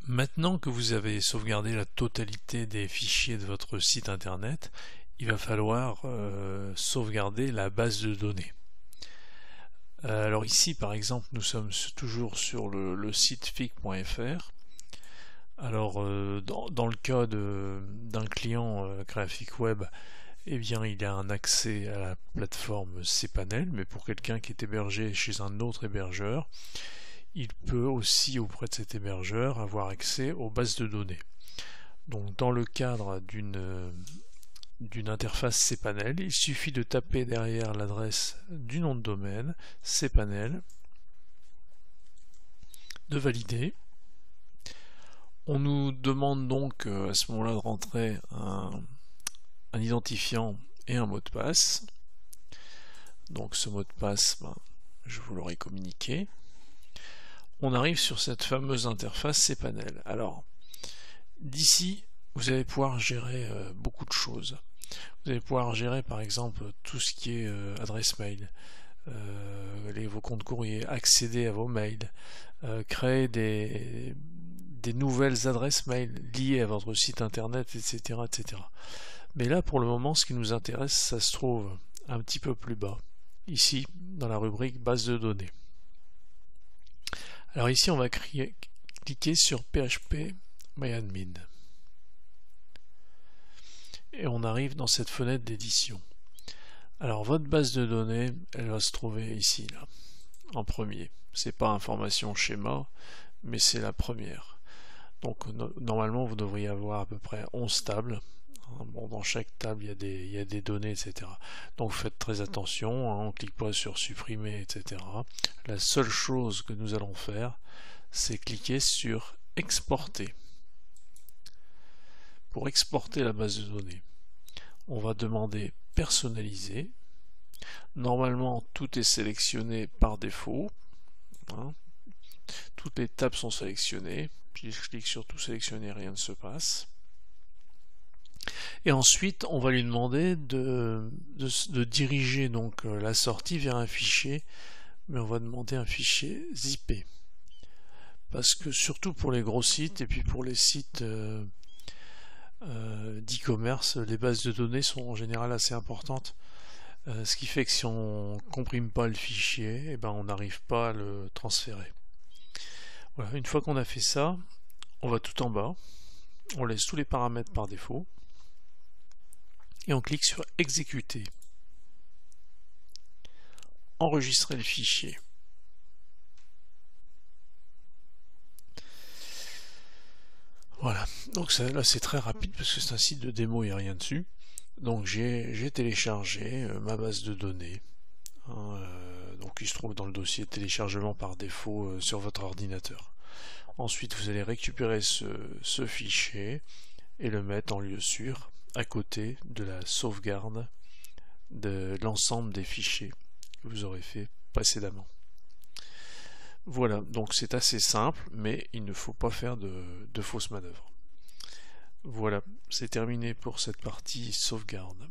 Maintenant que vous avez sauvegardé la totalité des fichiers de votre site internet, il va falloir sauvegarder la base de données. Alors ici par exemple nous sommes toujours sur le site fic.fr. Alors dans le cas d'un client graphique web, eh bien il a un accès à la plateforme cPanel, mais pour quelqu'un qui est hébergé chez un autre hébergeur, il peut aussi auprès de cet hébergeur avoir accès aux bases de données. Donc dans le cadre d'une interface cPanel, il suffit de taper derrière l'adresse du nom de domaine cPanel, de valider. On nous demande donc à ce moment-là de rentrer un identifiant et un mot de passe. Donc ce mot de passe, je vous l'aurai communiqué. On arrive sur cette fameuse interface cPanel. Alors, d'ici, vous allez pouvoir gérer beaucoup de choses. Vous allez pouvoir gérer par exemple tout ce qui est adresse mail, vos comptes courriers, accéder à vos mails, créer des nouvelles adresses mail liées à votre site internet, etc., etc. Mais là, pour le moment, ce qui nous intéresse, ça se trouve un petit peu plus bas, ici, dans la rubrique base de données. Alors ici, on va cliquer sur PHP MyAdmin. Et on arrive dans cette fenêtre d'édition. Alors votre base de données, elle va se trouver ici, là, en premier. C'est pas information schéma, mais c'est la première. Donc normalement, vous devriez avoir à peu près 11 tables. Bon, dans chaque table, il y a des données, etc. Donc faites très attention, on ne clique pas sur supprimer, etc. La seule chose que nous allons faire, c'est cliquer sur exporter. Pour exporter la base de données, on va demander personnaliser. Normalement, tout est sélectionné par défaut. Toutes les tables sont sélectionnées. Puis je clique sur tout sélectionner, rien ne se passe. Et ensuite, on va lui demander de diriger donc la sortie vers un fichier, mais on va demander un fichier zippé. Parce que surtout pour les gros sites et puis pour les sites d'e-commerce, les bases de données sont en général assez importantes. Ce qui fait que si on ne comprime pas le fichier, eh ben on n'arrive pas à le transférer. Voilà, une fois qu'on a fait ça, on va tout en bas, on laisse tous les paramètres par défaut, et on clique sur exécuter. Enregistrer le fichier. Voilà, donc ça, là c'est très rapide parce que c'est un site de démo, il n'y a rien dessus. Donc j'ai téléchargé ma base de données. Donc il se trouve dans le dossier téléchargement par défaut sur votre ordinateur. Ensuite vous allez récupérer ce fichier et le mettre en lieu sûr à côté de la sauvegarde de l'ensemble des fichiers que vous aurez fait précédemment. Voilà, donc c'est assez simple, mais il ne faut pas faire de fausses manœuvres. Voilà, c'est terminé pour cette partie sauvegarde.